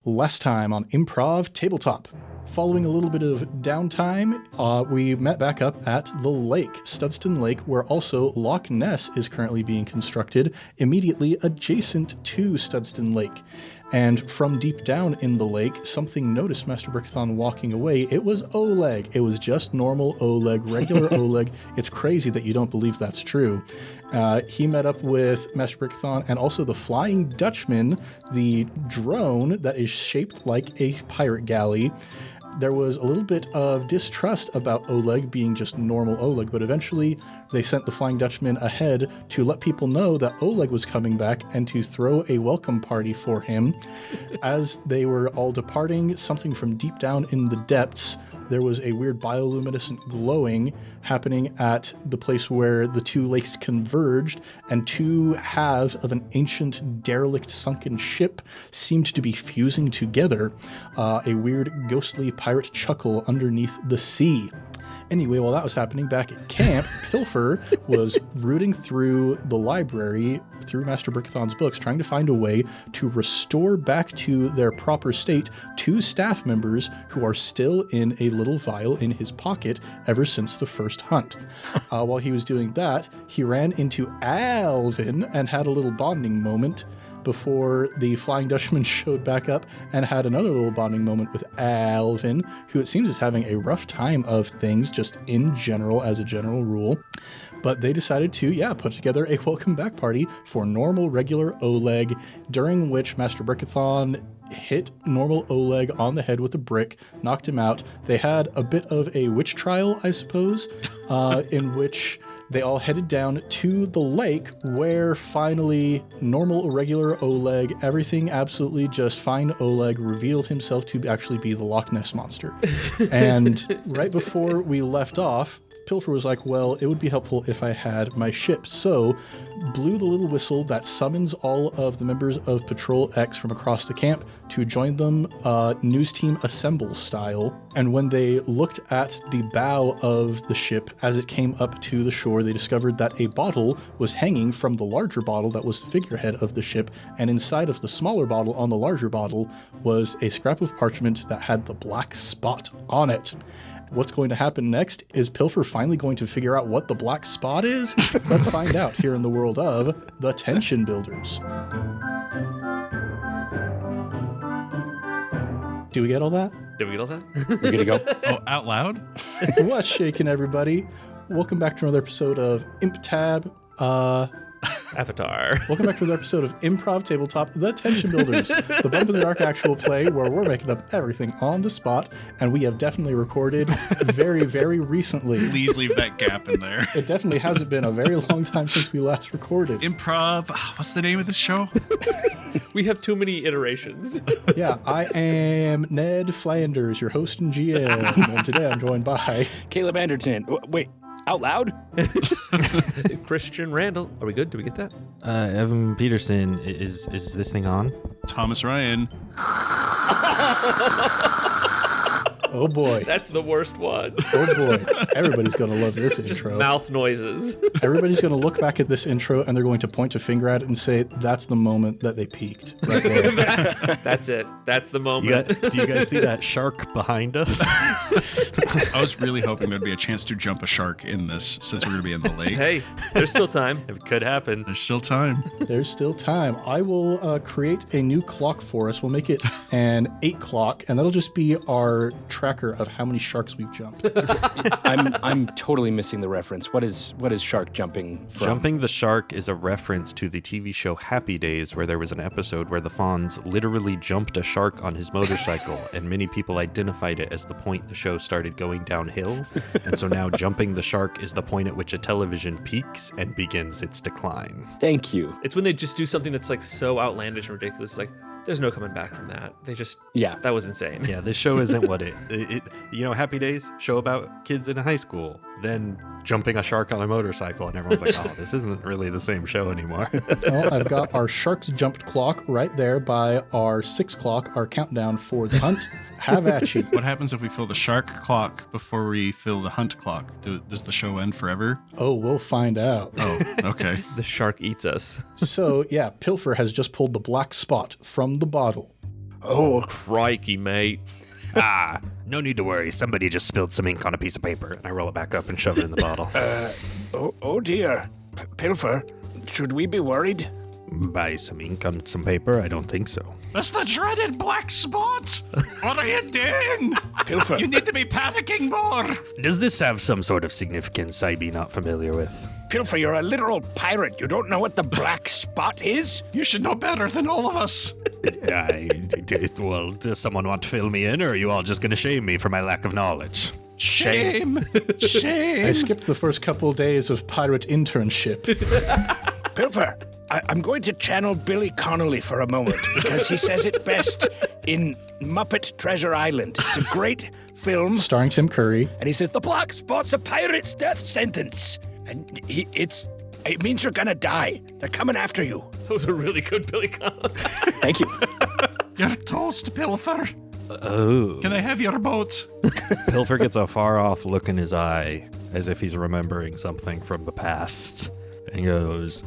Last time on Improv Tabletop. Following a little bit of downtime, we met back up at the lake, Studstone Lake, where also Loch Ness is currently being constructed, immediately adjacent to Studstone Lake. And from deep down in the lake, something noticed Master Brickithon walking away. It was Oleg. It was just normal Oleg, regular Oleg. It's crazy that you don't believe that's true. He met up with Master Brickithon and also the Flying Dutchman, the drone that is shaped like a pirate galley. There was a little bit of distrust about Oleg being just normal Oleg, but eventually they sent the Flying Dutchman ahead to let people know that Oleg was coming back and to throw a welcome party for him. As they were all departing, something from deep down in the depths, there was a weird bioluminescent glowing happening at the place where the two lakes converged, and two halves of an ancient, derelict, sunken ship seemed to be fusing together. A weird, ghostly pirate chuckle underneath the sea. Anyway, while that was happening back at camp, Pilfer was rooting through the library, through Master Brickithon's books, trying to find a way to restore back to their proper state two staff members who are still in a little vial in his pocket ever since the first hunt. While he was doing that, he ran into Alvin and had a little bonding moment before the Flying Dutchman showed back up and had another little bonding moment with Alvin, who it seems is having a rough time of things just in general as a general rule. But they decided to, put together a welcome back party for normal, regular Oleg, during which Master Brickithon hit normal Oleg on the head with a brick, knocked him out. They had a bit of a witch trial, I suppose, in which they all headed down to the lake, where finally normal, regular Oleg, everything absolutely just fine Oleg, revealed himself to actually be the Loch Ness Monster. And right before we left off, Pilfer was like, well, it would be helpful if I had my ship. So blew the little whistle that summons all of the members of Patrol X from across the camp to join them, news team assemble style. And when they looked at the bow of the ship as it came up to the shore, they discovered that a bottle was hanging from the larger bottle that was the figurehead of the ship. And inside of the smaller bottle on the larger bottle was a scrap of parchment that had the black spot on it. What's going to happen next? Is Pilfer finally going to figure out what the black spot is? Let's find out here in the world of the Tension Builders. Do we get all that? Did we get all that? We good to go? Oh, out loud? What's shaking, everybody? Welcome back to another episode of Imp Tab. Avatar. Welcome back to another episode of Improv Tabletop, The Tension Builders, the Bump in the Dark actual play where we're making up everything on the spot, and we have definitely recorded very, very recently. Please leave that gap in there. It definitely hasn't been a very long time since we last recorded. Improv. What's the name of this show? We have too many iterations. Yeah, I am Ned Flanders, your host and GM, and today I'm joined by Caleb Anderton. Wait, out loud? Christian Randall. Are we good? Did we get that? Evan Peterson. Is this thing on? Thomas Ryan. Oh boy. That's the worst one. Oh boy. Everybody's going to love this Just intro. mouth noises. Everybody's going to look back at this intro and they're going to point a finger at it and say, that's the moment that they peaked. Right there. That's it. That's the moment. Do you guys see that shark behind us? I was really hoping there'd be a chance to jump a shark in this, since we're going to be in the lake. Hey, there's still time. It could happen. There's still time. There's still time. I will create a new clock for us. We'll make it an 8 clock, and that'll just be our tracker of how many sharks we've jumped. I'm totally missing the reference. What is shark jumping from? Jumping the Shark is a reference to the TV show Happy Days, where there was an episode where the Fonz literally jumped a shark on his motorcycle, and many people identified it as the point the show started going downhill. And so now jumping the shark is the point at which a television peaks and begins its decline. Thank you. It's when they just do something that's like so outlandish and ridiculous. It's like, there's no coming back from that. They just, that was insane. Yeah, this show isn't what it Happy Days, show about kids in high school, then jumping a shark on a motorcycle, and everyone's like, oh, this isn't really the same show anymore. Well, I've got our sharks jumped clock right there by our 6 clock, our countdown for the hunt. Have at you. What happens if we fill the shark clock before we fill the hunt clock? Does the show end forever? Oh, we'll find out. Oh, okay. The shark eats us. So, yeah, Pilfer has just pulled the black spot from the bottle. Oh, crikey, mate. No need to worry. Somebody just spilled some ink on a piece of paper. And I roll it back up and shove it in the bottle. oh dear. Pilfer, should we be worried? Buy some ink on some paper? I don't think so. That's the dreaded black spot. What are you doing? Pilfer. You need to be panicking more. Does this have some sort of significance I be not familiar with? Pilfer, you're a literal pirate. You don't know what the black spot is? You should know better than all of us. Well, does someone want to fill me in, or are you all just going to shame me for my lack of knowledge? Shame. I Shame. skipped the first couple days of pirate internship. Pilfer, I'm going to channel Billy Connolly for a moment because he says it best in Muppet Treasure Island. It's a great film. Starring Tim Curry. And he says, the black spot's a pirate's death sentence. And it means you're gonna die. They're coming after you. That was a really good Billy Connolly. Thank you. You're toast, Pilfer. Oh. Can I have your boat? Pilfer gets a far-off look in his eye, as if he's remembering something from the past, and goes,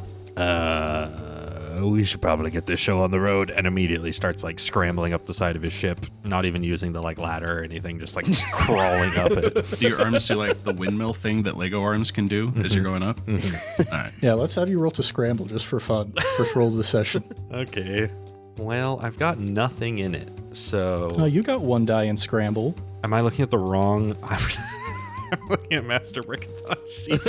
we should probably get this show on the road, and immediately starts, scrambling up the side of his ship, not even using the, ladder or anything, just, crawling up it. Do your arms do, the windmill thing that Lego arms can do as you're going up? All right. Yeah, let's have you roll to scramble just for fun. First roll of the session. Okay. Well, I've got nothing in it, so... Oh, you got 1 die in scramble. Am I looking at the wrong... I'm looking at Master Brickithon sheet.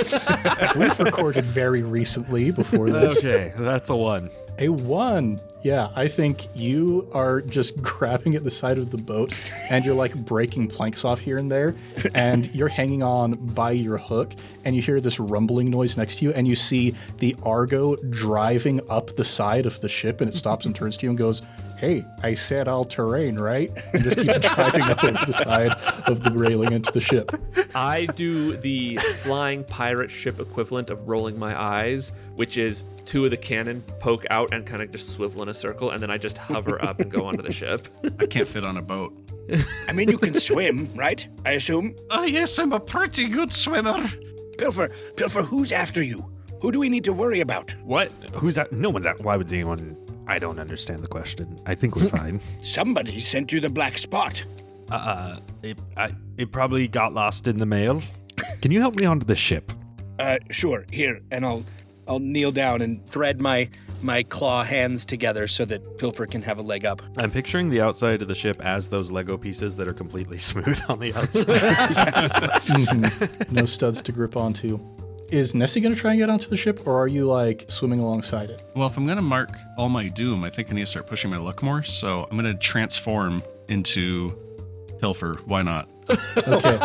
We've recorded very recently before this. Okay, that's a 1. A 1. Yeah, I think you are just grabbing at the side of the boat and you're breaking planks off here and there and you're hanging on by your hook and you hear this rumbling noise next to you and you see the Argo driving up the side of the ship and it stops and turns to you and goes, hey, I said all terrain, right? And just keeps driving up over the side of the railing into the ship. I do the flying pirate ship equivalent of rolling my eyes, which is 2 of the cannon poke out and kind of just swivel in a circle, and then I just hover up and go onto the ship. I can't fit on a boat. I mean, you can swim, right? I assume? Oh, yes, I'm a pretty good swimmer. Pilfer, who's after you? Who do we need to worry about? What? Who's that? No one's out. Why would anyone... I don't understand the question. I think we're fine. Somebody sent you the black spot. It probably got lost in the mail. Can you help me onto the ship? Sure. Here, and I'll kneel down and thread my claw hands together so that Pilfer can have a leg up. I'm picturing the outside of the ship as those Lego pieces that are completely smooth on the outside. No studs to grip onto. Is Nessie going to try and get onto the ship, or are you, swimming alongside it? Well, if I'm going to mark all my doom, I think I need to start pushing my luck more. So I'm going to transform into Pilfer. Why not? Okay.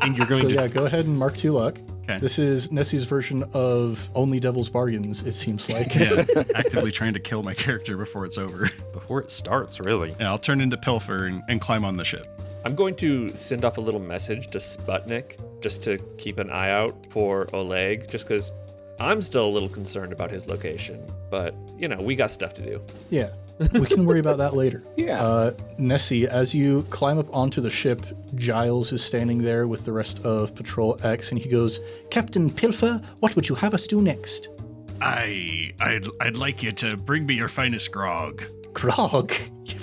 and you're going to... yeah, go ahead and mark 2 luck. Okay. This is Nessie's version of Only Devil's Bargains, it seems like. Yeah, actively trying to kill my character before it's over. Before it starts, really. Yeah, I'll turn into Pilfer and climb on the ship. I'm going to send off a little message to Sputnik just to keep an eye out for Oleg, just because I'm still a little concerned about his location. But, we got stuff to do. Yeah, we can worry about that later. Yeah. Nessie, as you climb up onto the ship, Giles is standing there with the rest of Patrol X, and he goes, Captain Pilfer, what would you have us do next? I'd like you to bring me your finest grog. Grog?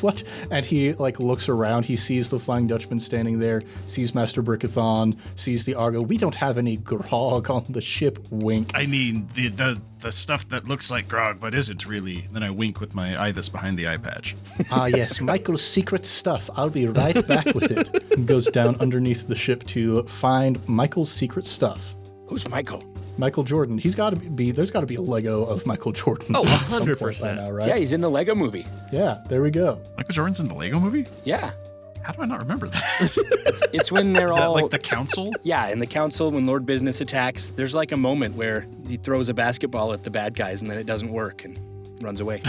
What? And he looks around. He sees the Flying Dutchman standing there, sees Master Brickithon, sees the Argo. We don't have any grog on the ship. Wink. I mean the stuff that looks like grog but isn't really. Then I wink with my eye that's behind the eye patch. Ah, yes, Michael's secret stuff. I'll be right back with it. And goes down underneath the ship to find Michael's secret stuff. Who's Michael? Michael Jordan. There's got to be a Lego of Michael Jordan. Oh, at some point 100%. by now, right? Yeah, he's in the Lego movie. Yeah, there we go. Michael Jordan's in the Lego movie? Yeah. How do I not remember that? It's when they're Is all... that the council? Yeah, in the council, when Lord Business attacks, there's a moment where he throws a basketball at the bad guys and then it doesn't work and runs away.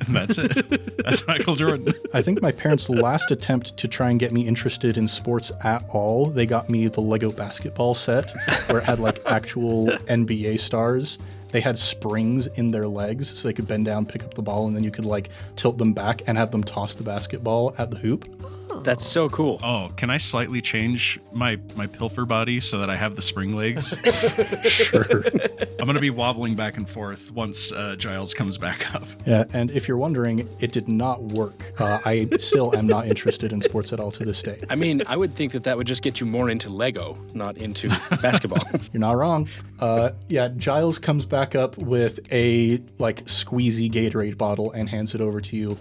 And that's it. That's Michael Jordan. I think my parents' last attempt to try and get me interested in sports at all, they got me the Lego basketball set where it had actual NBA stars. They had springs in their legs so they could bend down, pick up the ball, and then you could tilt them back and have them toss the basketball at the hoop. That's so cool. Oh, can I slightly change my Pilfer body so that I have the spring legs? Sure. I'm going to be wobbling back and forth once Giles comes back up. Yeah, and if you're wondering, it did not work. I still am not interested in sports at all to this day. I mean, I would think that would just get you more into Lego, not into basketball. You're not wrong. Yeah, Giles comes back up with a squeezy Gatorade bottle and hands it over to you.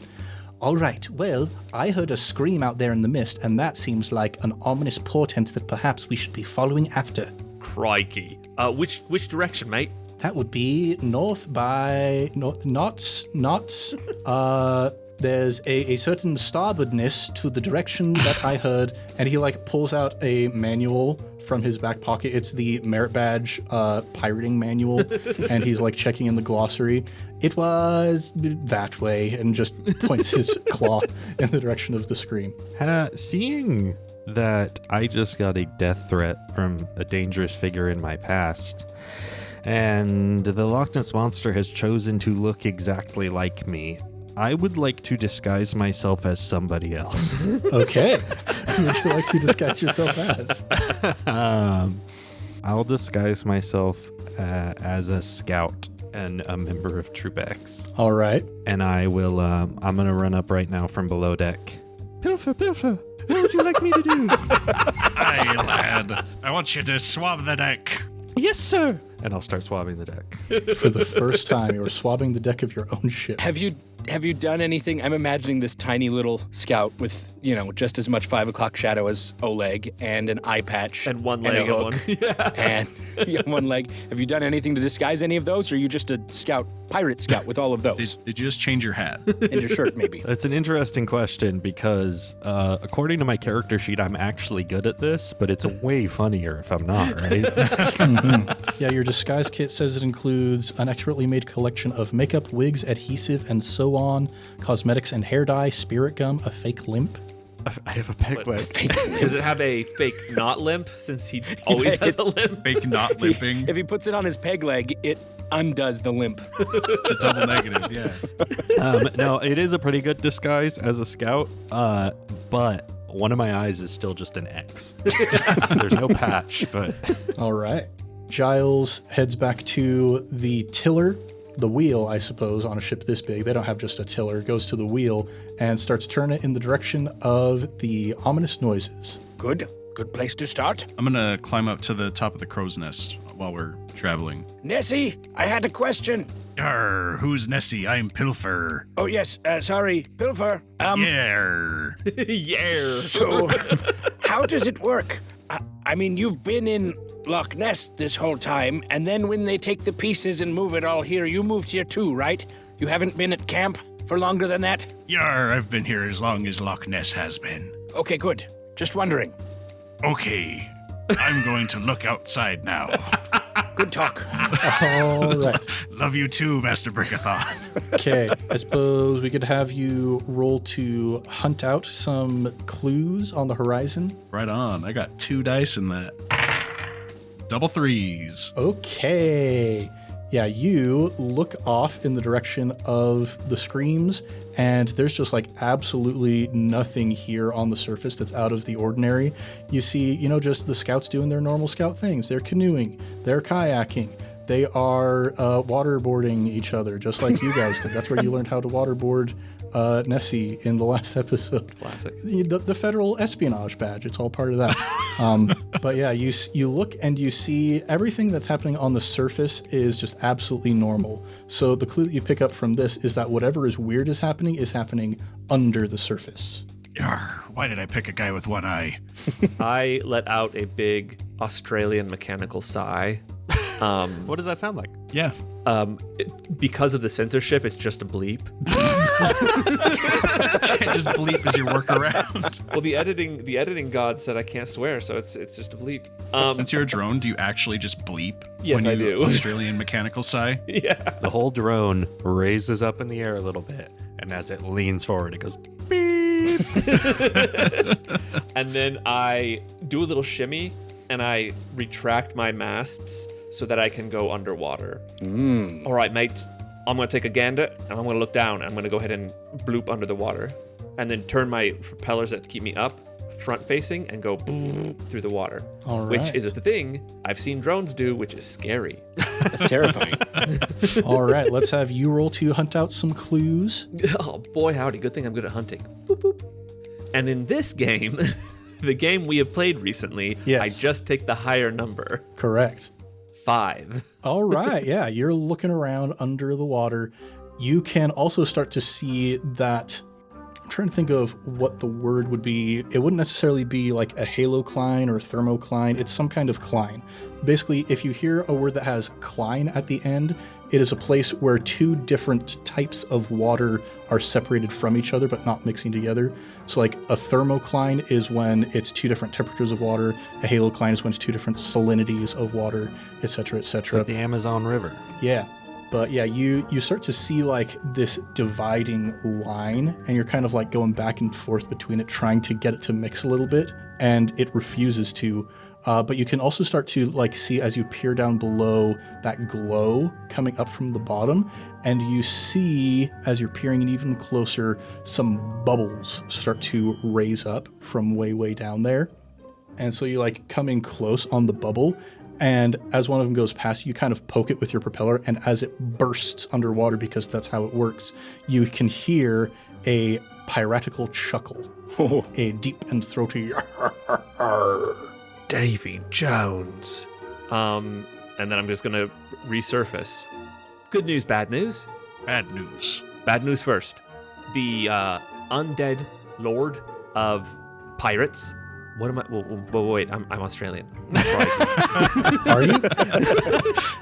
All right, well, I heard a scream out there in the mist, and that seems like an ominous portent that perhaps we should be following after. Crikey. Which direction, mate? That would be north by knots. There's a certain starboardness to the direction that I heard, and he pulls out a manual from his back pocket. It's the merit badge pirating manual, and he's checking in the glossary. It was that way, and just points his claw in the direction of the scream. Seeing that I just got a death threat from a dangerous figure in my past, and the Loch Ness Monster has chosen to look exactly like me, I would like to disguise myself as somebody else. Okay. Who would you like to disguise yourself as? I'll disguise myself as a scout and a member of Troop X. All right. And I will, I'm going to run up right now from below deck. Pilfer, what would you like me to do? Aye, lad. I want you to swab the deck. Yes, sir. And I'll start swabbing the deck. For the first time, you're swabbing the deck of your own ship. Have you done anything? I'm imagining this tiny little scout with, just as much 5 o'clock shadow as Oleg and an eye patch. And one a leg of hook, one. Yeah. And one leg. Have you done anything to disguise any of those, or are you just a pirate scout with all of those? Did you just change your hat? And your shirt, maybe? That's an interesting question because according to my character sheet, I'm actually good at this, but it's way funnier if I'm not, right? Mm-hmm. Yeah, your disguise kit says it includes an expertly made collection of makeup, wigs, adhesive, and so on, cosmetics and hair dye, spirit gum, a fake limp. I have a peg leg. Does it have a fake not limp since he always has a limp? Fake not limping. If he puts it on his peg leg, it undoes the limp. It's a double negative, yeah. No, it is a pretty good disguise as a scout, but one of my eyes is still just an X. There's no patch, but... All right. Giles heads back to the tiller, the wheel, I suppose, on a ship this big. They don't have just a tiller. Goes to the wheel and starts turning it in the direction of the ominous noises. Good place to start. I'm going to climb up to the top of the crow's nest while we're traveling. Nessie, I had a question. Yarr, who's Nessie? I'm Pilfer. Oh, yes, sorry, Pilfer. Yarr. Yeah. So, how does it work? I mean, you've been in Loch Ness this whole time, and then when they take the pieces and move it all here, you moved here too, right? You haven't been at camp for longer than that? Yarr, I've been here as long as Loch Ness has been. Okay, good. Just wondering. Okay, I'm going to look outside now. Good talk. All right. Love you too, Master Brickithon. Okay, I suppose we could have you roll to hunt out some clues on the horizon. Right on. I got 2 dice in that. Double 3s. Okay. Yeah, you look off in the direction of the screams, and there's just absolutely nothing here on the surface that's out of the ordinary. You see, just the scouts doing their normal scout things. They're canoeing, they're kayaking, they are waterboarding each other, just like you guys did. That's where you learned how to waterboard Nessie in the last episode. Classic. The federal espionage badge. It's all part of that. But yeah, you look and you see everything that's happening on the surface is just absolutely normal. So the clue that you pick up from this is that whatever is weird is happening under the surface. Yarr, why did I pick a guy with one eye? I let out a big Australian mechanical sigh. What does that sound like? Yeah. Because of the censorship, it's just a bleep. Can't just bleep as your workaround. Well, the editing god said I can't swear, so it's just a bleep. Since you're a drone, do you actually just bleep? Yes, when I you do. Australian mechanical sigh? Yeah. The whole drone raises up in the air a little bit, and as it leans forward, it goes beep. And then I do a little shimmy, and I retract my masts so that I can go underwater. All right, mates. I'm going to take a gander, and I'm going to look down, and I'm going to go ahead and bloop under the water. and then turn my propellers that keep me up front facing and go through the water. All Which right. is a thing I've seen drones do, which is scary. That's terrifying. All right, let's have you roll to hunt out some clues. Oh boy, howdy. Good thing I'm good at hunting. Boop, boop. And in this game, the game we have played recently, Yes. I just take the higher number, Correct. 5. All right, yeah, you're looking around under the water. You can also start to see that. I'm trying to think of what the word would be. It wouldn't necessarily be like a halocline or a thermocline. It's some kind of cline. Basically, if you hear a word that has cline at the end, it is a place where two different types of water are separated from each other but not mixing together. So like a thermocline is when it's two different temperatures of water. A halocline is when it's two different salinities of water, etc., etc. Like the Amazon River. Yeah. But yeah, you start to see like this dividing line, and you're kind of like going back and forth between it, trying to get it to mix a little bit, and it refuses to. But you can also start to like see as you peer down below that glow coming up from the bottom, and you see as you're peering in even closer, some bubbles start to raise up from way down there. And so you like come in close on the bubble, and as one of them goes past, you kind of poke it with your propeller, and as it bursts underwater, because that's how it works, you can hear a piratical chuckle, a deep and throaty Davy Jones. And then I'm just going to resurface. Good news, bad news. Bad news. Bad news first. The undead lord of pirates. What am I? Wait, I'm Australian. Are you?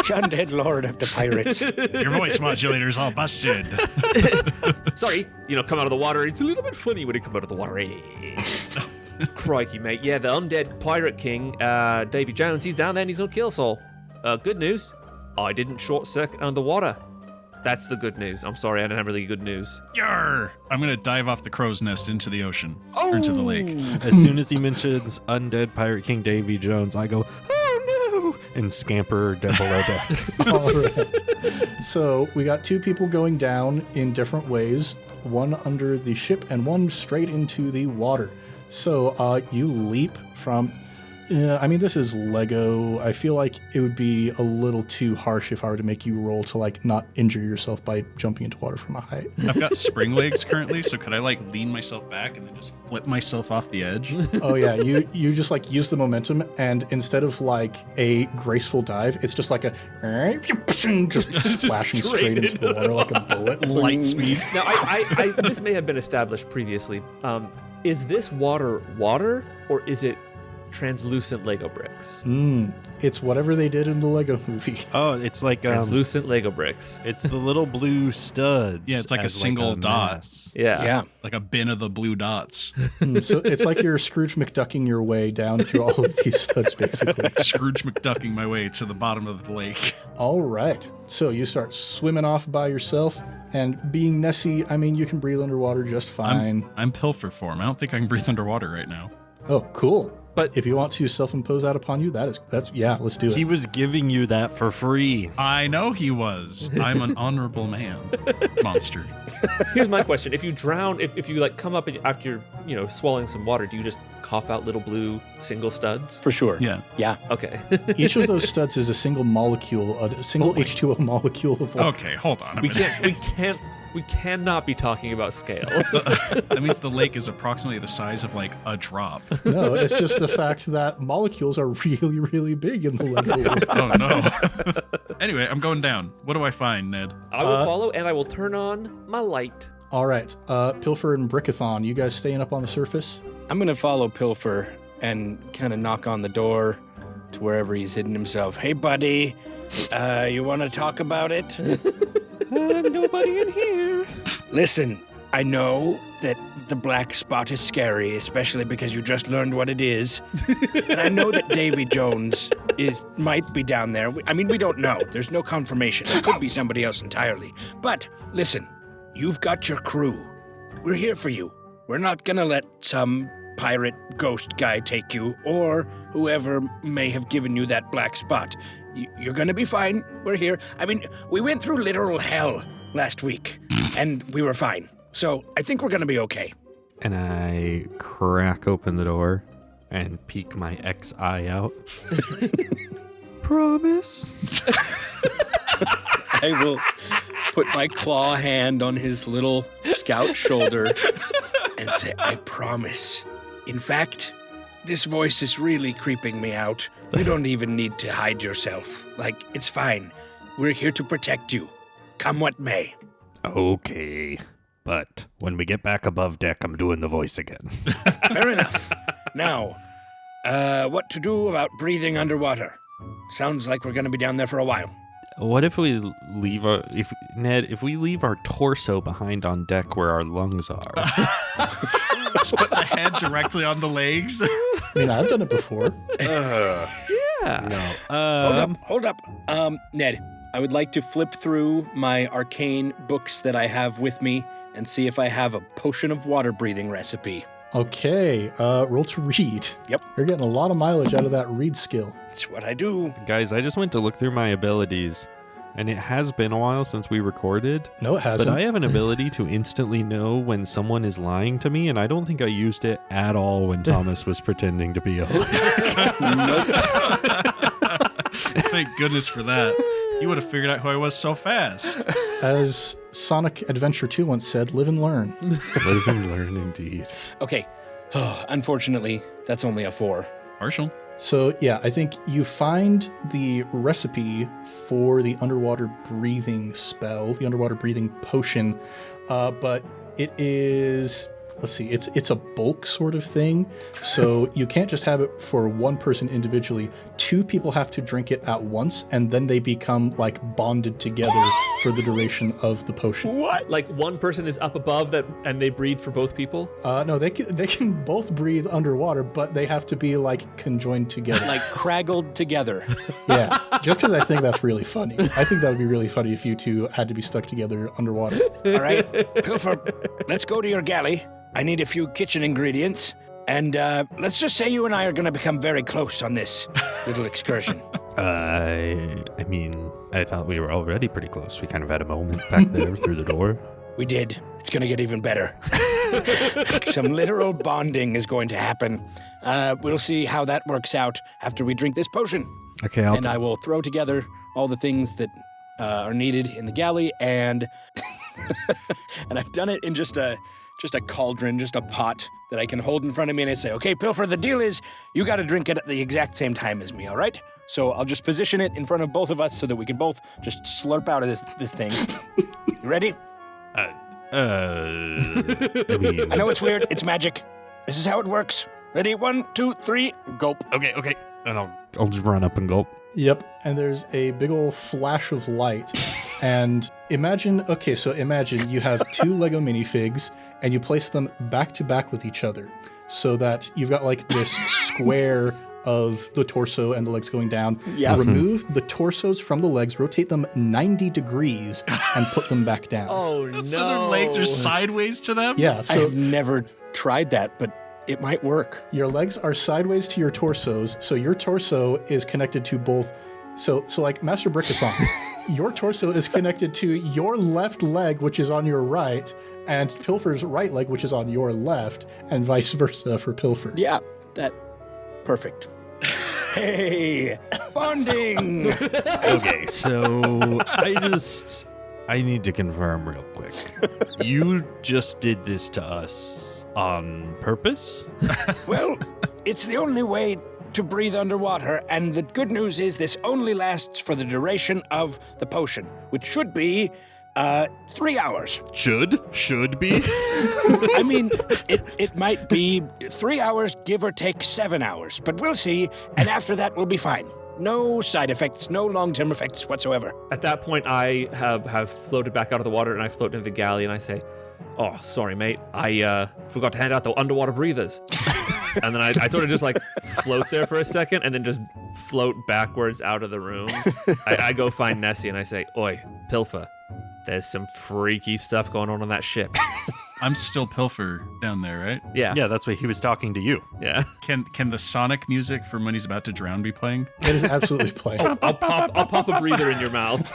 Undead Lord of the Pirates. Your voice modulator's all busted. Sorry, come out of the water. It's a little bit funny when you come out of the water. Crikey, mate. Yeah, the undead pirate king, Davy Jones, he's down there and he's going to kill us all. Good news. I didn't short circuit under the water. That's the good news. I'm sorry, I didn't have really good news. Yarr! I'm gonna dive off the crow's nest into the ocean. Or into the lake. As soon as he mentions undead Pirate King Davy Jones, I go, oh no, and scamper down below deck. All right. So we got two people going down in different ways, one under the ship and one straight into the water. So you leap from... this is Lego. I feel like it would be a little too harsh if I were to make you roll to like not injure yourself by jumping into water from a height. I've got spring legs currently, so could I like lean myself back and then just flip myself off the edge? Oh yeah, you just like use the momentum, and instead of like a graceful dive, it's just like a just splashing straight into the water like a bullet. Light speed. Now, I this may have been established previously. Is this water or is it translucent Lego bricks? It's whatever they did in the Lego movie. Oh, it's like Translucent Lego bricks. it's the little blue studs. Yeah, it's like a as single dot. mass. Yeah. Like a bin of the blue dots. So it's like you're Scrooge McDucking your way down through all of these studs, basically. Scrooge McDucking my way to the bottom of the lake. All right. So you start swimming off by yourself, and being Nessie, you can breathe underwater just fine. I'm Pilfer form. I don't think I can breathe underwater right now. Oh, cool. But If you want to self-impose that upon you, that's let's do it. He was giving you that for free. I know he was. I'm an honorable man. Monster. here's my question: if you drown, if you like come up after you're swallowing some water, do you just cough out little blue single studs? For sure. Yeah. Yeah. Okay. Each of those studs is a single molecule, a single H2O molecule of water. Okay, hold on a we minute. we cannot be talking about scale. That means the lake is approximately the size of like a drop. No, it's just the fact that molecules are really, really big in the Lego world. Oh no. Anyway, I'm going down. What do I find, Ned? I will follow, and I will turn on my light. All right. Pilfer and Brickithon, you guys staying up on the surface? I'm going to follow Pilfer and kind of knock on the door to wherever he's hidden himself. Hey, buddy, you want to talk about it? Nobody in here. Listen, I know that the black spot is scary, especially because you just learned what it is. And I know that Davy Jones might be down there. We don't know. There's no confirmation. It could be somebody else entirely. But listen, you've got your crew. We're here for you. We're not gonna let some pirate ghost guy take you, or whoever may have given you that black spot. You're gonna be fine. We're here. We went through literal hell last week, and we were fine. So I think we're gonna be okay. And I crack open the door and peek my eye out. Promise? I will put my claw hand on his little scout shoulder And say, I promise. In fact, this voice is really creeping me out. You don't even need to hide yourself. Like, it's fine. We're here to protect you. Come what may. Okay. But when we get back above deck, I'm doing the voice again. Fair enough. Now, what to do about breathing underwater? Sounds like we're going to be down there for a while. What if we leave if we leave our torso behind on deck where our lungs are? Just put the head directly on the legs. I mean, I've done it before. Yeah. No. Hold up. Ned, I would like to flip through my arcane books that I have with me and see if I have a potion of water breathing recipe. Okay, roll to read. Yep. You're getting a lot of mileage out of that read skill. It's what I do. Guys, I just went to look through my abilities, and it has been a while since we recorded. No, it hasn't. But I have an ability to instantly know when someone is lying to me, and I don't think I used it at all when Thomas was pretending to be a Thank goodness for that. You would have figured out who I was so fast. As Sonic Adventure 2 once said, live and learn. Live and learn indeed. Okay. Unfortunately, that's only a 4. Partial. So, yeah, I think you find the recipe for the underwater breathing spell, the underwater breathing potion, but it is... Let's see, it's a bulk sort of thing, so you can't just have it for one person individually. 2 people have to drink it at once, and then they become, like, bonded together for the duration of the potion. What? Like one person is up above that, and they breathe for both people. No, they can both breathe underwater, but they have to be, like, conjoined together. Like craggled together. Yeah, just because I think that's really funny. I think that would be really funny if you two had to be stuck together underwater. All right, Pilfer, let's go to your galley. I need a few kitchen ingredients. And let's just say you and I are going to become very close on this little excursion. I mean, I thought we were already pretty close. We kind of had a moment back there through the door. We did. It's going to get even better. Some literal bonding is going to happen. We'll see how that works out after we drink this potion. Okay, And I will throw together all the things that are needed in the galley, and and I've done it in just a cauldron, just a pot that I can hold in front of me, and I say, okay, Pilfer, the deal is you got to drink it at the exact same time as me, all right? So I'll just position it in front of both of us so that we can both just slurp out of this thing. You ready? I mean, I know it's weird. It's magic. This is how it works. Ready? 1, 2, 3, gulp. okay. And I'll just run up and gulp. Yep, and there's a big old flash of light. And imagine you have 2 Lego minifigs, and you place them back to back with each other, so that you've got like this square of the torso and the legs going down. Yeah. Remove the torsos from the legs, rotate them 90 degrees, and put them back down. Oh no! So their legs are sideways to them? Yeah, so I've never tried that, but it might work. your legs are sideways to your torsos, so your torso is connected to both. So like Master Brickithon, your torso is connected to your left leg, which is on your right, and Pilfer's right leg, which is on your left, and vice versa for Pilfer. Yeah, that perfect. Hey, bonding. Okay, so I need to confirm real quick. You just did this to us on purpose? Well, it's the only way to breathe underwater, and the good news is this only lasts for the duration of the potion, which should be 3 hours. Should be. I mean, it might be 3 hours, give or take 7 hours, but we'll see, and after that we'll be fine. No side effects, no long-term effects whatsoever. At that point, I have floated back out of the water, and I float into the galley, and I say, "Oh, sorry, mate. I forgot to hand out the underwater breathers." And then I sort of just like float there for a second, and then just float backwards out of the room. I go find Nessie, and I say, "Oi, Pilfer, there's some freaky stuff going on that ship." I'm still Pilfer down there, right? Yeah. Yeah, that's why he was talking to you. Yeah. Can the sonic music from when he's about to drown be playing? It is absolutely playing. I'll pop a breather in your mouth.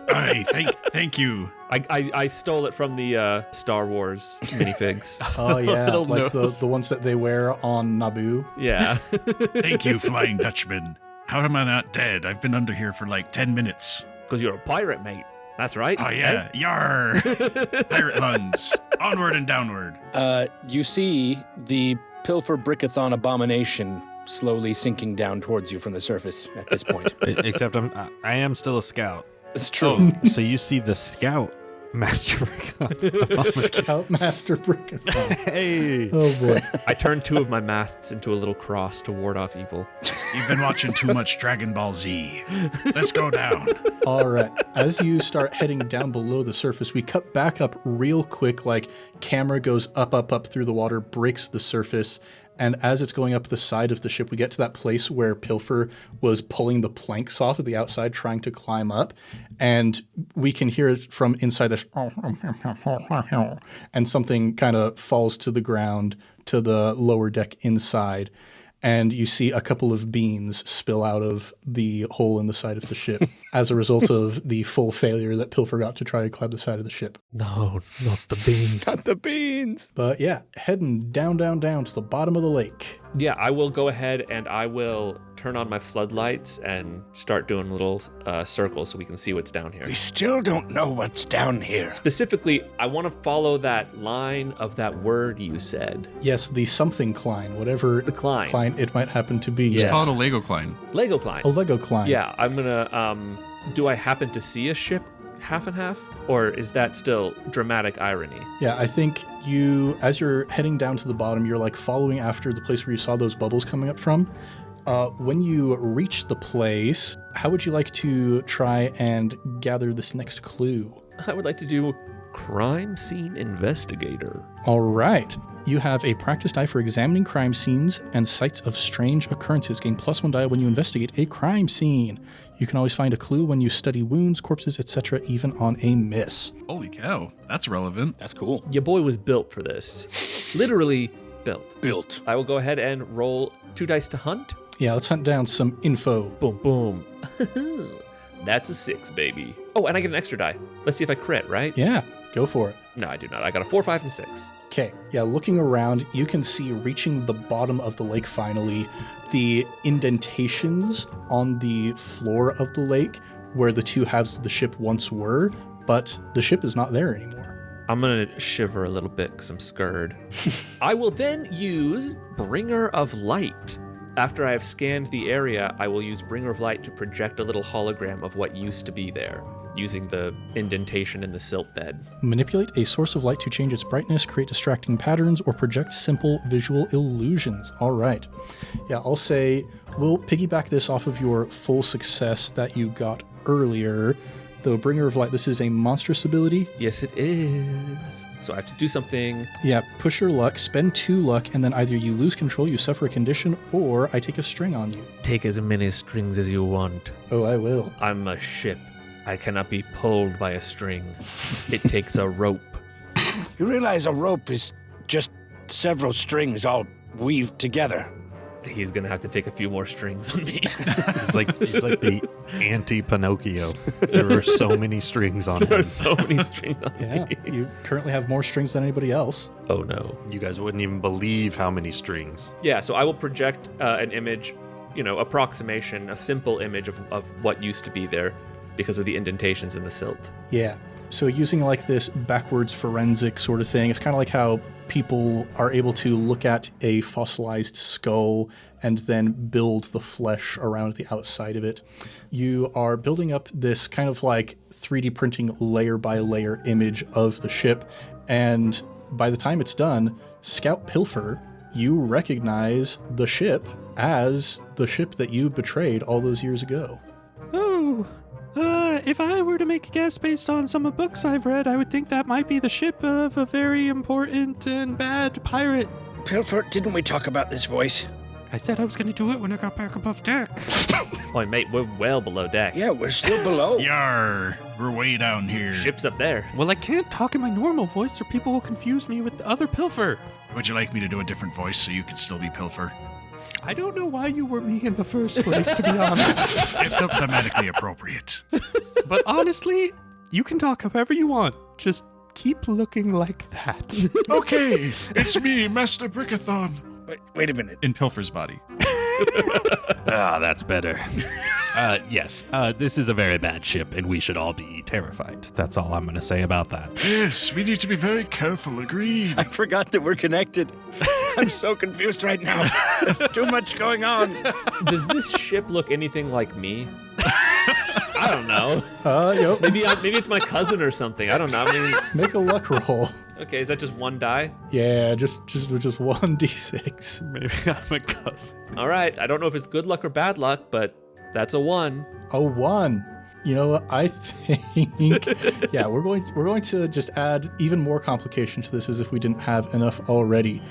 Aye, thank you. I stole it from the Star Wars minifigs. Oh yeah, Little like nose. the ones that they wear on Naboo. Yeah. Thank you, Flying Dutchman. How am I not dead? I've been under here for like 10 minutes. Because you're a pirate, mate. That's right. Oh yeah, yar! Pirate lungs, onward and downward. You see the Pilfer Brickithon abomination slowly sinking down towards you from the surface at this point. Except I am still a scout. It's true. Oh, so you see the scout master Scoutmaster Brickithon. Hey. Oh boy. I turned 2 of my masts into a little cross to ward off evil. You've been watching too much Dragon Ball Z. Let's go down. All right. As you start heading down below the surface, we cut back up real quick, like camera goes up through the water, breaks the surface. And as it's going up the side of the ship, we get to that place where Pilfer was pulling the planks off of the outside, trying to climb up. And we can hear it from inside this, and something kind of falls to the ground to the lower deck inside. And you see a couple of beans spill out of the hole in the side of the ship as a result of the full failure that Pilfer got to try to climb the side of the ship. No, not the bean. Not the beans. But yeah, heading down to the bottom of the lake. Yeah, I will go ahead and I will turn on my floodlights and start doing little circles so we can see what's down here. We still don't know what's down here. Specifically, I want to follow that line of that word you said. Yes, the something Klein, whatever The Klein. Klein it might happen to be. Yes. Just call it a Lego Klein. Lego Klein. A Lego Klein. Yeah, I'm gonna, do I happen to see a ship half and half? Or is that still dramatic irony? Yeah, I think you, as you're heading down to the bottom, you're like following after the place where you saw those bubbles coming up from. When you reach the place, how would you like to try and gather this next clue? I would like to do crime scene investigator. All right. You have a practice die for examining crime scenes and sites of strange occurrences. Gain +1 die when you investigate a crime scene. You can always find a clue when you study wounds, corpses, etc., even on a miss. Holy cow, that's relevant. That's cool. Your boy was built for this. Literally built. Built. I will go ahead and roll 2 dice to hunt. Yeah, let's hunt down some info. Boom, boom. That's a 6, baby. Oh, and I get an extra die. Let's see if I crit, right? Yeah, go for it. No, I do not. I got a 4, 5, and 6. Okay, yeah, looking around, you can see reaching the bottom of the lake finally, the indentations on the floor of the lake where the two halves of the ship once were, but the ship is not there anymore. I'm going to shiver a little bit because I'm scared. I will then use Bringer of Light. After I have scanned the area, I will use Bringer of Light to project a little hologram of what used to be there, using the indentation in the silt bed. Manipulate a source of light to change its brightness, create distracting patterns, or project simple visual illusions. All right. Yeah, I'll say we'll piggyback this off of your full success that you got earlier. The Bringer of Light, this is a monstrous ability. Yes, it is. So I have to do something. Yeah, push your luck, spend 2 luck, and then either you lose control, you suffer a condition, or I take a string on you. Take as many strings as you want. Oh, I will. I'm a ship. I cannot be pulled by a string. It takes a rope. You realize a rope is just several strings all weaved together. He's gonna have to take a few more strings on me. He's like the anti-Pinocchio. There are so many strings on There are him. so many strings on Yeah, me. you currently have more strings than anybody else. Oh no. You guys wouldn't even believe how many strings. Yeah, so I will project an image, approximation, a simple image of what used to be there because of the indentations in the silt. Yeah. So using like this backwards forensic sort of thing, it's kind of like how people are able to look at a fossilized skull and then build the flesh around the outside of it. You are building up this kind of like 3D printing layer by layer image of the ship. And by the time it's done, Scout Pilfer, you recognize the ship as the ship that you betrayed all those years ago. Oh, if I were to make a guess based on some of the books I've read, I would think that might be the ship of a very important and bad pirate. Pilfer, didn't we talk about this voice? I said I was going to do it when I got back above deck. Boy, mate, we're well below deck. Yeah, we're still below. Yar, we're way down here. Ship's up there. Well, I can't talk in my normal voice or people will confuse me with the other Pilfer. Would you like me to do a different voice so you could still be Pilfer? I don't know why you were me in the first place, to be honest. It felt thematically appropriate. But honestly, you can talk however you want. Just keep looking like that. Okay, it's me, Master Brickithon. Wait a minute. In Pilfer's body. That's better. Yes, this is a very bad ship, and we should all be terrified. That's all I'm going to say about that. Yes, we need to be very careful, agreed. I forgot that we're connected. I'm so confused right now. There's too much going on. Does this ship look anything like me? I don't know. Yep. Maybe it's my cousin or something. I don't know. I mean, Make a luck roll. okay, is that just one die? Yeah, just 1d6. Maybe I'm a cousin. All right. I don't know if it's good luck or bad luck, but that's a 1. A 1. You know what? I think yeah, we're going to just add even more complication to this as if we didn't have enough already.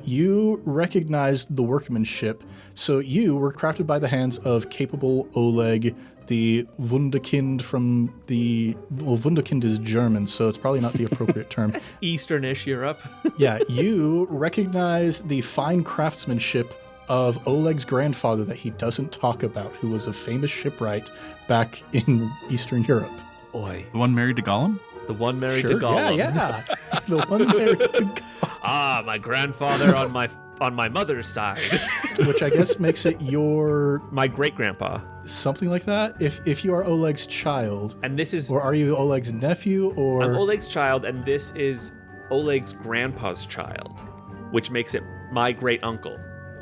You recognized the workmanship, so you were crafted by the hands of capable Oleg, the Wunderkind from the... Well, Wunderkind is German, so it's probably not the appropriate term. It's Easternish Europe. Yeah, you recognize the fine craftsmanship of Oleg's grandfather that he doesn't talk about, who was a famous shipwright back in Eastern Europe. Oi, The one married to Gollum? the one married Sure, to Gollum. yeah. The one married to Gollum. Ah, my grandfather on my mother's side. Which I guess makes it your My great grandpa. something like that. If you are Oleg's child, And this is or are you Oleg's nephew, or I'm Oleg's child, and this is Oleg's grandpa's child, which makes it my great uncle.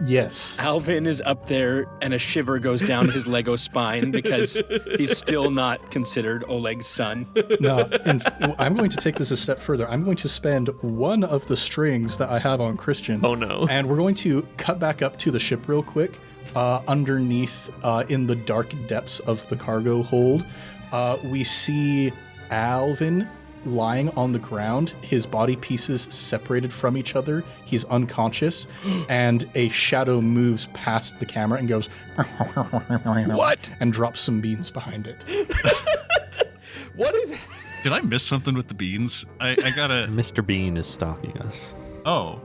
yes, Alvin is up there, and a shiver goes down his Lego spine because he's still not considered Oleg's son. no. And I'm going to take this a step further. I'm going to spend one of the strings that I have on Christian. Oh no. And we're going to cut back up to the ship real quick. Underneath, in the dark depths of the cargo hold, we see Alvin lying on the ground, his body pieces separated from each other. He's unconscious, and a shadow moves past the camera and goes, What? and drops some beans behind it. What is Did I miss something with the beans? I gotta... Mr. Bean is stalking us. Oh.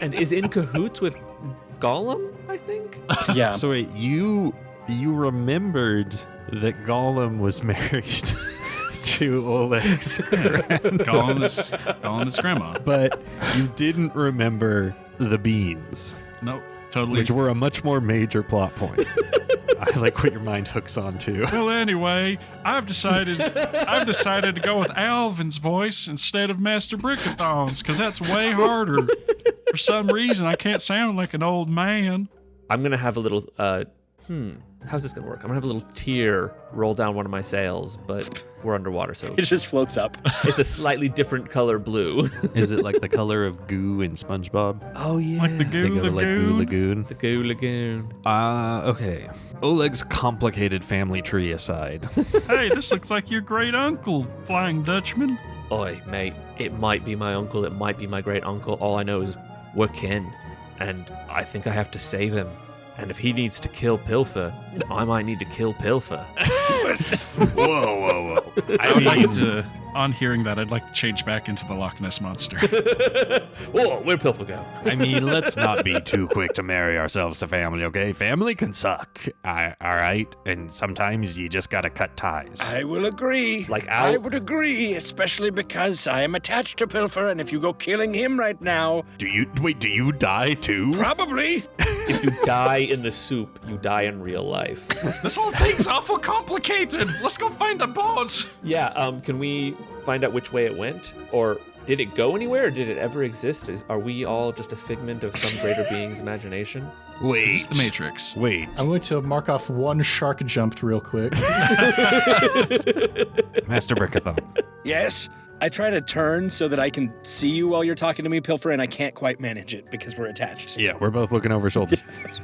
and is in cahoots with Gollum, I think? Yeah. So wait, you remembered that Gollum was married to Oleg's Gollum is grandma. but you didn't remember the beans, Nope, totally. which were a much more major plot point. I like what your mind hooks onto. Well, anyway, I've decided to go with Alvin's voice instead of Master Brickithon's, because that's way harder. For some reason, I can't sound like an old man. I'm gonna have a little how's this gonna work? I'm gonna have a little tear roll down one of my sails, but we're underwater, so It just floats up. it's a slightly different color blue. Is it like the color of goo in SpongeBob? Oh yeah. Like the They Goo go to like Goo Lagoon. Lagoon. The Goo Lagoon. Okay. Oleg's complicated family tree aside. Hey, this looks like your great uncle, Flying Dutchman. Oi, mate, it might be my uncle, it might be my great uncle. All I know is we're kin, and I think I have to save him. And if he needs to kill Pilfer, I might need to kill Pilfer. Whoa. I would like to, on hearing that, I'd like to change back into the Loch Ness Monster. Whoa, where'd Pilfer go? I mean, let's not be too quick to marry ourselves to family, okay? Family can suck, all right? And sometimes you just gotta cut ties. I will agree. Like I Al- would agree, especially because I am attached to Pilfer, and if you go killing him right now, Do you die too? probably. If you die in the soup, you die in real life. This whole thing's awful complicated. Let's go find a boat. Yeah, can we find out which way it went? Or did it go anywhere, or did it ever exist? Are we all just a figment of some greater being's imagination? Wait. This is the Matrix. Wait. I'm going to mark off one shark jumped real quick. Master Brickithon. Yes. I try to turn so that I can see you while you're talking to me, Pilfer, and I can't quite manage it because we're attached. Yeah, we're both looking over shoulders.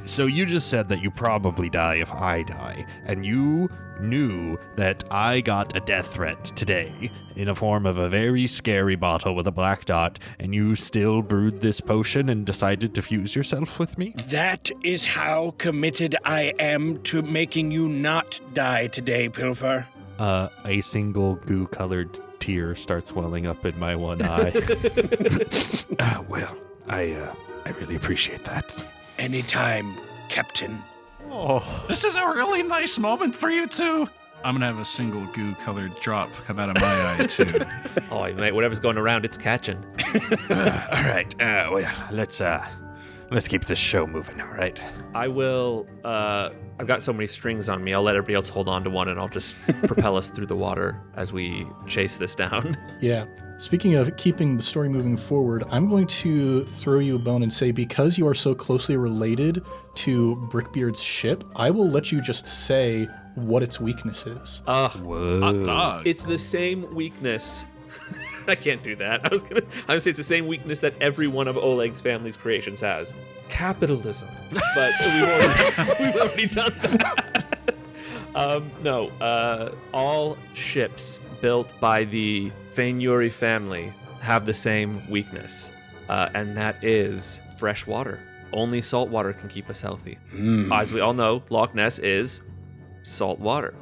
So you just said that you probably die if I die, and you knew that I got a death threat today in a form of a very scary bottle with a black dot, and you still brewed this potion and decided to fuse yourself with me? That is how committed I am to making you not die today, Pilfer. A single goo-colored tear starts welling up in my one eye. Well, I really appreciate that. Anytime, Captain. Oh, This is a really nice moment for you two. I'm gonna have a single goo-colored drop come out of my eye too. Oh, mate, whatever's going around, it's catching. all right. Well, let's keep this show moving. All right. I will. I've got so many strings on me. I'll let everybody else hold on to one, and I'll just propel us through the water as we chase this down. Yeah. Speaking of keeping the story moving forward, I'm going to throw you a bone and say, because you are so closely related to Brickbeard's ship, I will let you just say what its weakness is. Whoa. Hot dog. It's the same weakness. I can't do that. I was gonna say it's the same weakness that every one of Oleg's family's creations has. Capitalism. But we've already done that. No. All ships built by the Feinuri family have the same weakness, and that is fresh water. Only salt water can keep us healthy. As we all know, Loch Ness is salt water.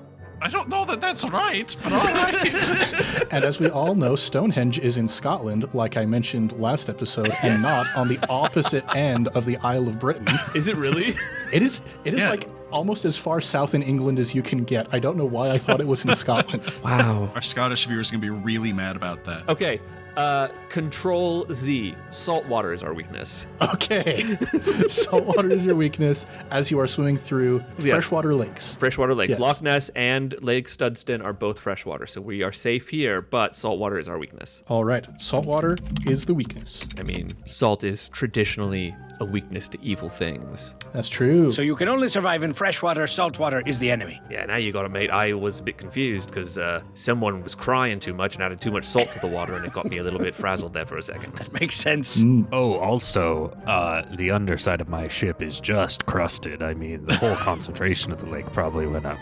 I don't know that that's right, but all right. And as we all know, Stonehenge is in Scotland, like I mentioned last episode, and not on the opposite end of the Isle of Britain. Is it really? It is like almost as far south in England as you can get. I don't know why I thought it was in Scotland. Wow. Our Scottish viewers are gonna be really mad about that. Okay. Control Z. Salt water is our weakness. Okay. Saltwater is your weakness as you are swimming through freshwater lakes. Freshwater lakes. Yes. Loch Ness and Lake Studston are both freshwater, so we are safe here, but saltwater is our weakness. All right. Saltwater is the weakness. I mean, salt is traditionally a weakness to evil things. That's true. So you can only survive in freshwater, saltwater is the enemy. Yeah, now you got it, mate. I was a bit confused because someone was crying too much and added too much salt to the water, and it got me a little bit frazzled there for a second. Makes sense. Oh, also, the underside of my ship is just crusted. I mean, the whole concentration of the lake probably went up.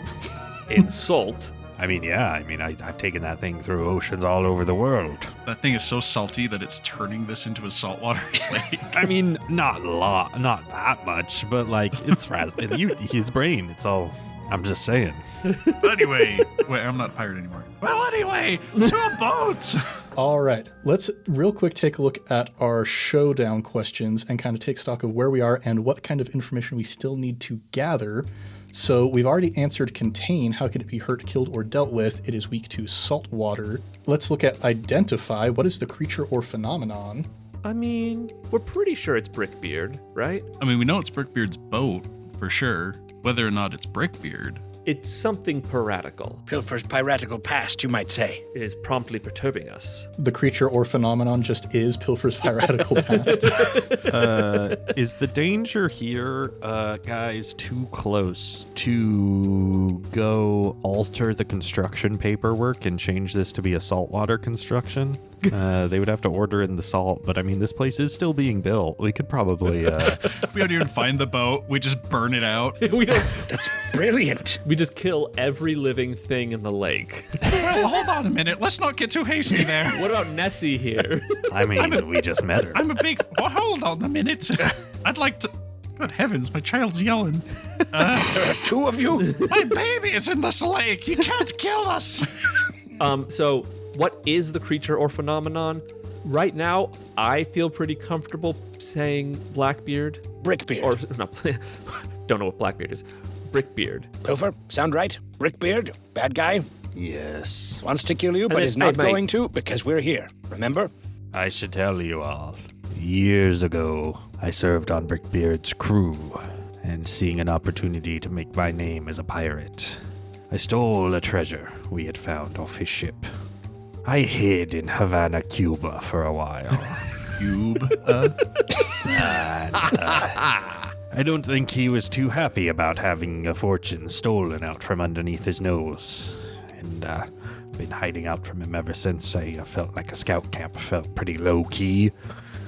In salt. I mean, yeah. I mean, I've taken that thing through oceans all over the world. That thing is so salty that it's turning this into a saltwater lake. I mean, not that much, but like it's his brain. It's all. I'm just saying. But anyway, wait, I'm not a pirate anymore. Well, anyway, to a boat. All right. Let's real quick take a look at our showdown questions and kind of take stock of where we are and what kind of information we still need to gather. So we've already answered contain. How can it be hurt, killed, or dealt with? It is weak to salt water. Let's look at identify. What is the creature or phenomenon? I mean, we're pretty sure it's Brickbeard, right? I mean, we know it's Brickbeard's boat for sure. Whether or not it's Brickbeard. It's something piratical. Pilfer's piratical past, you might say. It is promptly perturbing us. The creature or phenomenon just is Pilfer's piratical past. Is the danger here, guys, too close to go alter the construction paperwork and change this to be a saltwater construction? They would have to order in the salt, but I mean, this place is still being built. We could probably... We don't even find the boat. We just burn it out. We don't. That's brilliant. We just kill every living thing in the lake. Well, hold on a minute. Let's not get too hasty there. What about Nessie here? I mean, we just met her. I'm a big... Well, hold on a minute. I'd like to... Good heavens, my child's yelling. There are two of you? My baby is in this lake. You can't kill us. So what is the creature or phenomenon? Right now, I feel pretty comfortable saying Blackbeard. Brickbeard. Or, no, don't know what Blackbeard is. Brickbeard. Pilfer, sound right? Brickbeard, bad guy, Yes. wants to kill you, but then- is not hey, mate. going to because we're here. Remember? I should tell you all. Years ago, I served on Brickbeard's crew, and seeing an opportunity to make my name as a pirate, I stole a treasure we had found off his ship. I hid in Havana, Cuba for a while. Cube. I don't think he was too happy about having a fortune stolen out from underneath his nose. And been hiding out from him ever since. I felt like a scout camp felt pretty low-key.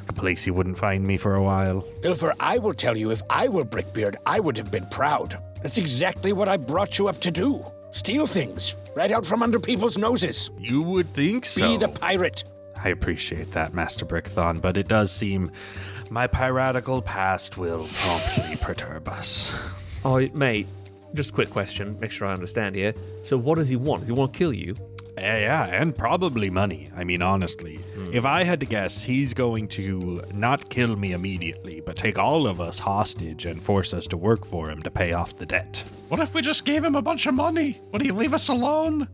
a place he wouldn't find me for a while. Pilfer, I will tell you, if I were Brickbeard, I would have been proud. That's exactly what I brought you up to do. Steal things, right out from under people's noses. You would think so. Be the pirate. I appreciate that, Master Brickithon, but it does seem my piratical past will promptly perturb us. Oh, mate, just a quick question, make sure I understand here. So what does he want? Does he want to kill you? Yeah, and probably money. I mean, honestly, if I had to guess, he's going to not kill me immediately, but take all of us hostage and force us to work for him to pay off the debt. What if we just gave him a bunch of money? Would he leave us alone?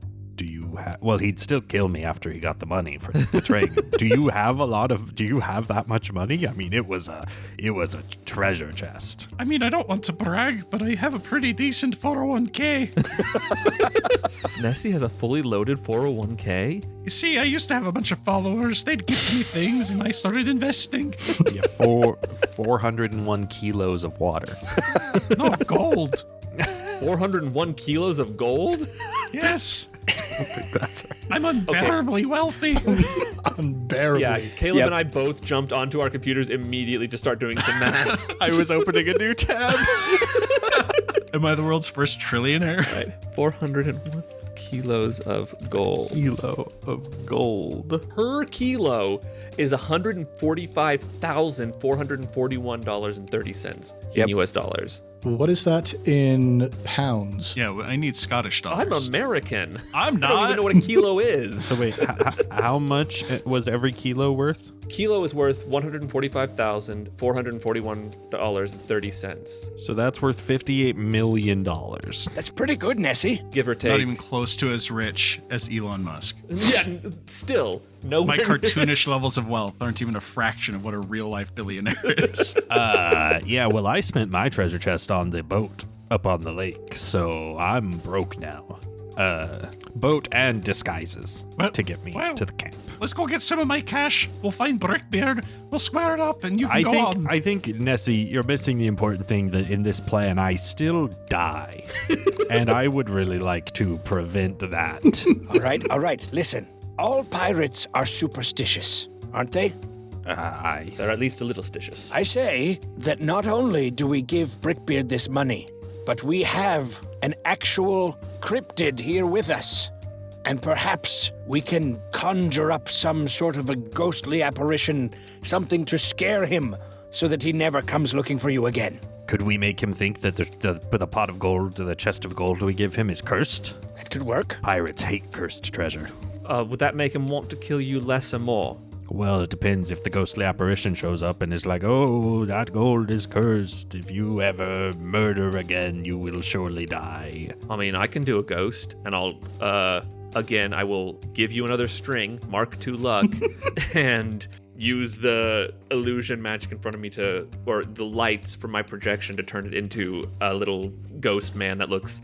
Well, he'd still kill me after he got the money for betraying him. Do you have that much money? I mean, it was a treasure chest. I mean, I don't want to brag, but I have a pretty decent 401k. Nessie has a fully loaded 401k? You see, I used to have a bunch of followers. They'd give me things, and I started investing. Yeah, 401 kilos of water. No, gold. 401 kilos of gold? Yes. I don't think that's right. I'm unbearably wealthy. Unbearably. Yeah, Caleb and I both jumped onto our computers immediately to start doing some math. I was opening a new tab. Am I the world's first trillionaire? Right, 401 kilos of gold. Kilo of gold. Per kilo is $145,441.30 in US dollars. What is that in pounds? Yeah, I need Scottish dollars. I'm American. I'm not. I don't even know what a kilo is. So wait, how much was every kilo worth? Kilo is worth $145,441.30. So that's worth $58 million. That's pretty good, Nessie. Give or take. Not even close to as rich as Elon Musk. Yeah, still. No. My cartoonish levels of wealth aren't even a fraction of what a real-life billionaire is. Yeah, well, I spent my treasure chest on the boat up on the lake, so I'm broke now. Boat and disguises to get me to the camp. Let's go get some of my cash. We'll find Brickbeard. We'll square it up, and you can go on. I think, Nessie, you're missing the important thing that in this plan, I still die. And I would really like to prevent that. All right, listen. All pirates are superstitious, aren't they? They're at least a little stitious. I say that not only do we give Brickbeard this money, but we have an actual cryptid here with us. And perhaps we can conjure up some sort of a ghostly apparition, something to scare him, so that he never comes looking for you again. Could we make him think that the pot of gold, the chest of gold we give him is cursed? That could work. Pirates hate cursed treasure. Would that make him want to kill you less or more? Well, it depends. If the ghostly apparition shows up and is like, oh, that gold is cursed. If you ever murder again, you will surely die. I mean, I can do a ghost, and I'll, again, I will give you another string, mark 2 luck, and use the illusion magic in front of me or the lights from my projection to turn it into a little ghost man that looks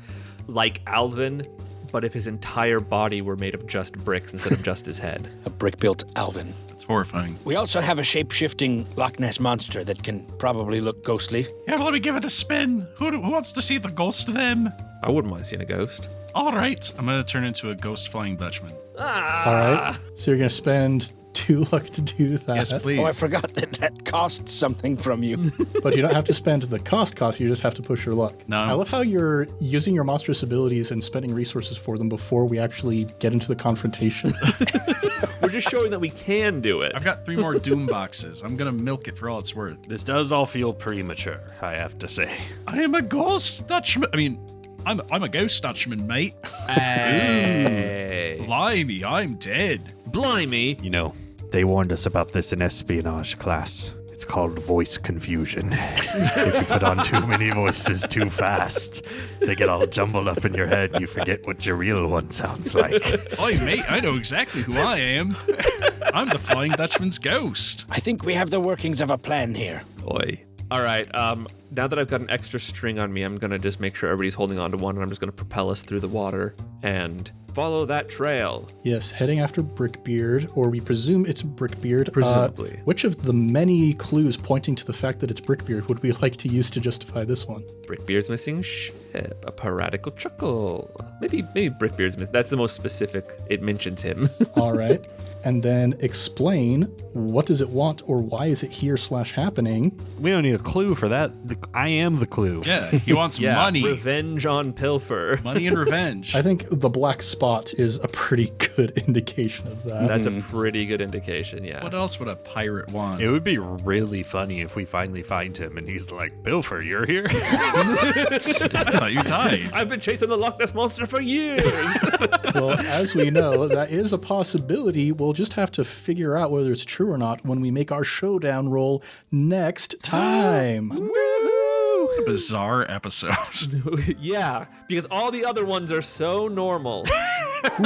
like Alvin, but if his entire body were made of just bricks instead of just his head. A brick-built Alvin. It's horrifying. We also have a shape-shifting Loch Ness monster that can probably look ghostly. Yeah, let me give it a spin. Who wants to see the ghost of them? I wouldn't mind seeing a ghost. All right, I'm going to turn into a ghost Flying Dutchman. All right. So you're going to spend 2 luck to do that. Yes, please. Oh, I forgot that costs something from you. But you don't have to spend the cost, you just have to push your luck. No. I love how you're using your monstrous abilities and spending resources for them before we actually get into the confrontation. We're just showing that we can do it. I've got 3 more Doom boxes. I'm going to milk it for all it's worth. This does all feel premature, I have to say. I am a ghost Dutchman. I mean, I'm a ghost Dutchman, mate. Hey. Blimey, I'm dead. Blimey. You know, they warned us about this in espionage class. It's called voice confusion. If you put on too many voices too fast, they get all jumbled up in your head and you forget what your real one sounds like. Oi, mate, I know exactly who I am. I'm the Flying Dutchman's ghost. I think we have the workings of a plan here. Boy. All right. Now that I've got an extra string on me, I'm going to just make sure everybody's holding on to one, and I'm just going to propel us through the water and follow that trail. Yes, heading after Brickbeard, or we presume it's Brickbeard. Presumably. Which of the many clues pointing to the fact that it's Brickbeard would we like to use to justify this one? Brickbeard's missing lip, a piratical chuckle. Maybe Brickbeard's. That's the most specific. It mentions him. All right. And then explain what does it want or why is it here / happening. We don't need a clue for that. I am the clue. Yeah, he wants money. Revenge on Pilfer. Money and revenge. I think the black spot is a pretty good indication of that. That's a pretty good indication, yeah. What else would a pirate want? It would be really funny if we finally find him and he's like, Pilfer, you're here? I thought you died. I've been chasing the Loch Ness Monster for years. Well, as we know, that is a possibility. We'll just have to figure out whether it's true or not when we make our showdown roll next time. What a bizarre episode. Yeah, because all the other ones are so normal.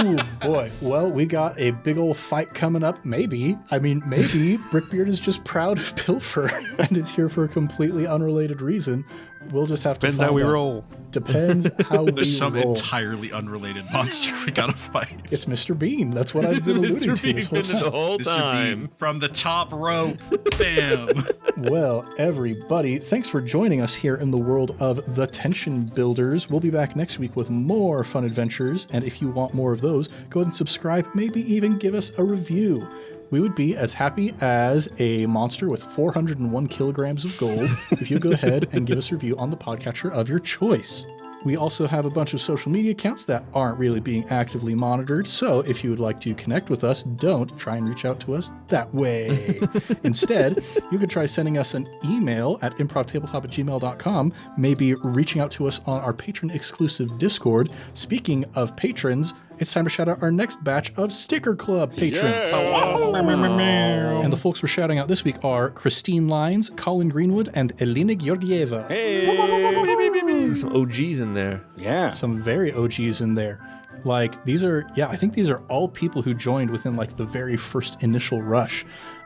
Ooh, boy. Well, we got a big old fight coming up. Maybe Brickbeard is just proud of Pilfer and is here for a completely unrelated reason. We'll just have to Depends find how we out. roll. Depends how we There's some roll. entirely unrelated monster we gotta fight. It's Mr. Bean. That's what I've been alluding to this whole the time. whole Mr. time. Bean from the top rope. Bam. Well, everybody, thanks for joining us here in the world of the Tension Builders. We'll be back next week with more fun adventures, and if you want more of those, go ahead and subscribe, maybe even give us a review. We would be as happy as a monster with 401 kilograms of gold if you go ahead and give us a review on the podcatcher of your choice. We also have a bunch of social media accounts that aren't really being actively monitored, so if you would like to connect with us, don't try and reach out to us that way. Instead, you could try sending us an email at improvtabletop@gmail.com, maybe reaching out to us on our patron-exclusive Discord. Speaking of patrons, it's time to shout out our next batch of Sticker Club patrons. And the folks we're shouting out this week are Christine Lyons, Colin Greenwood, and Elena Georgieva. There's some OGs in there. Yeah. Some very OGs in there. Like, these are, I think these are all people who joined within, like, the very first initial rush.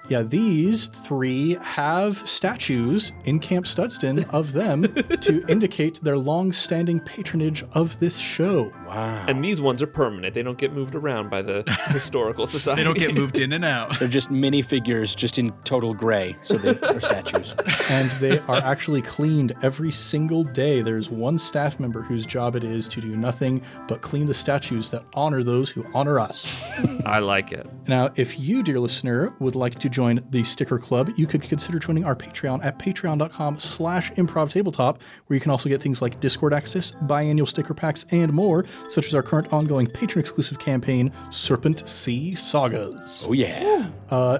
Yeah, these three have statues in Camp Studston of them to indicate their long-standing patronage of this show. Wow. And these ones are permanent. They don't get moved around by the Historical Society. They don't get moved in and out. They're just minifigures, just in total gray, so they're statues. And they are actually cleaned every single day. There's one staff member whose job it is to do nothing but clean the statues that honor those who honor us. I like it. Now, if you, dear listener, would like to join the Sticker Club, you could consider joining our Patreon at patreon.com/improvtabletop, where you can also get things like Discord access, biannual sticker packs, and more, such as our current ongoing patron-exclusive campaign, Serpent Sea Sagas. Oh, yeah.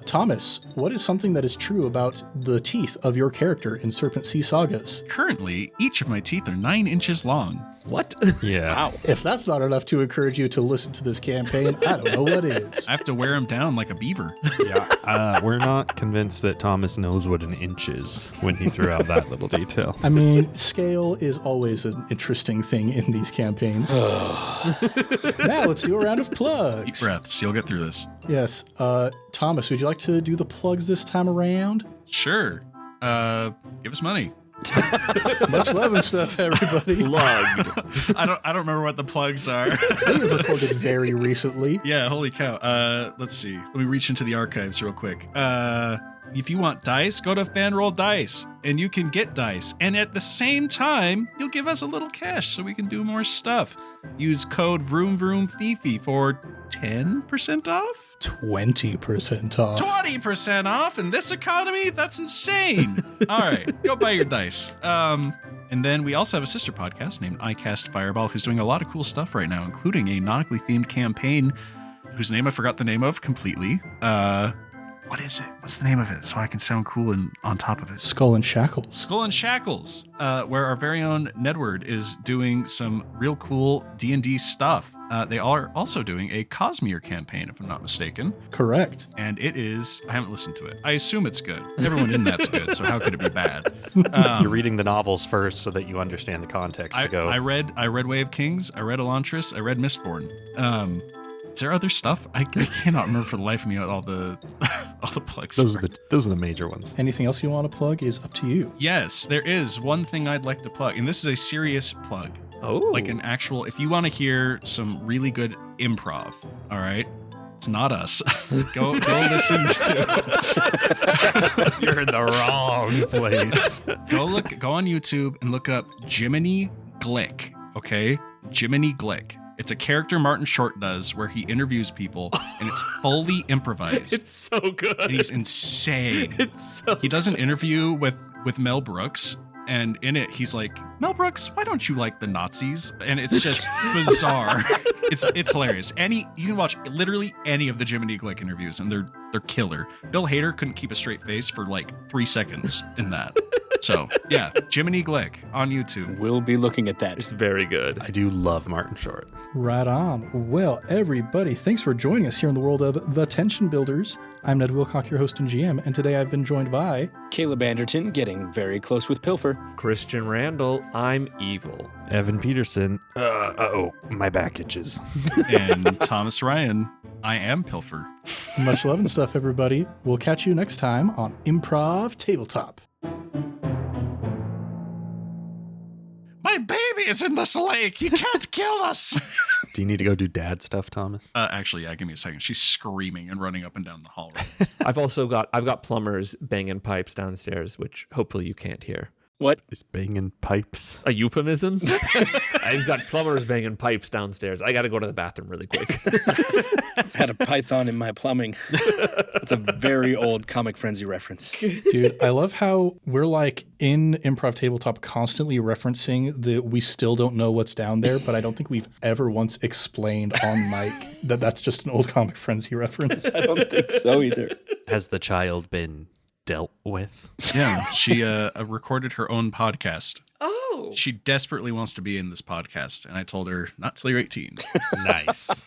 Thomas, what is something that is true about the teeth of your character in Serpent Sea Sagas? Currently, each of my teeth are 9 inches long. What? Yeah. Wow. If that's not enough to encourage you to listen to this campaign, I don't know what is. I have to wear them down like a beaver. Yeah. We're not convinced that Thomas knows what an inch is when he threw out that little detail. I mean, scale is always an interesting thing in these campaigns. Now let's do a round of Deep plugs. breaths. You'll get through this. Yes. Thomas, would you like to do the plugs this time around? Sure. Give us money. Much love and stuff, everybody. Plugged. I don't remember what the plugs are. We've recorded very recently. Yeah, holy cow. Let's see. Let me reach into the archives real quick. If you want dice, go to Fanroll Dice, and you can get dice. And at the same time, you'll give us a little cash so we can do more stuff. Use code VroomVroomFifi for 10% off? 20% off. 20% off in this economy? That's insane. All right, go buy your dice. And then we also have a sister podcast named iCast Fireball, who's doing a lot of cool stuff right now, including a nautically themed campaign whose name I forgot the name of completely. What is it? What's the name of it? So I can sound cool and on top of it. Skull and Shackles. Skull and Shackles, where our very own Nedward is doing some real cool D&D stuff. They are also doing a Cosmere campaign, if I'm not mistaken. Correct. And it is, I haven't listened to it. I assume it's good. Everyone in that's good, so how could it be bad? You're reading the novels first so that you understand the context to go. I read Way of Kings, I read Elantris, I read Mistborn. Is there other stuff? I cannot remember for the life of me all the plugs. Those are the major ones. Anything else you want to plug is up to you. Yes, there is one thing I'd like to plug, and this is a serious plug. Oh. Like an actual, if you want to hear some really good improv, all right? It's not us. Go listen to. You're in the wrong place. Go on YouTube and look up Jiminy Glick, okay? Jiminy Glick. It's a character Martin Short does where he interviews people, and it's fully improvised. It's so good. And he's insane. It's so He does an interview with Mel Brooks, and in it he's like, Mel Brooks, why don't you like the Nazis? And it's just bizarre. It's hilarious. You can watch literally any of the Jiminy Glick interviews, and they're killer. Bill Hader couldn't keep a straight face for like 3 seconds in that. So yeah, Jiminy Glick on YouTube. We'll be looking at that. It's very good. I do love Martin Short. Right on. Well, everybody, thanks for joining us here in the world of The Tension Builders. I'm Ned Wilcock, your host and GM, and today I've been joined by... Caleb Anderton getting very close with Pilfer. Christian Randall, I'm evil. Evan Peterson. My back itches. And Thomas Ryan, I am Pilfer. Much love and stuff, everybody. We'll catch you next time on Improv Tabletop. My baby is in this lake. You can't kill us. Do you need to go do dad stuff, Thomas? Actually, yeah, give me a second. She's screaming and running up and down the hall. I've got plumbers banging pipes downstairs, which hopefully you can't hear. What? Is banging pipes? A euphemism? I've got plumbers banging pipes downstairs. I got to go to the bathroom really quick. I've had a python in my plumbing. It's a very old Comic Frenzy reference. Dude, I love how we're like in Improv Tabletop constantly referencing the we still don't know what's down there, but I don't think we've ever once explained on mic that that's just an old Comic Frenzy reference. I don't think so either. Has the child been dealt with? Yeah, she recorded her own podcast. Oh. She desperately wants to be in this podcast, and I told her not till you're 18. Nice.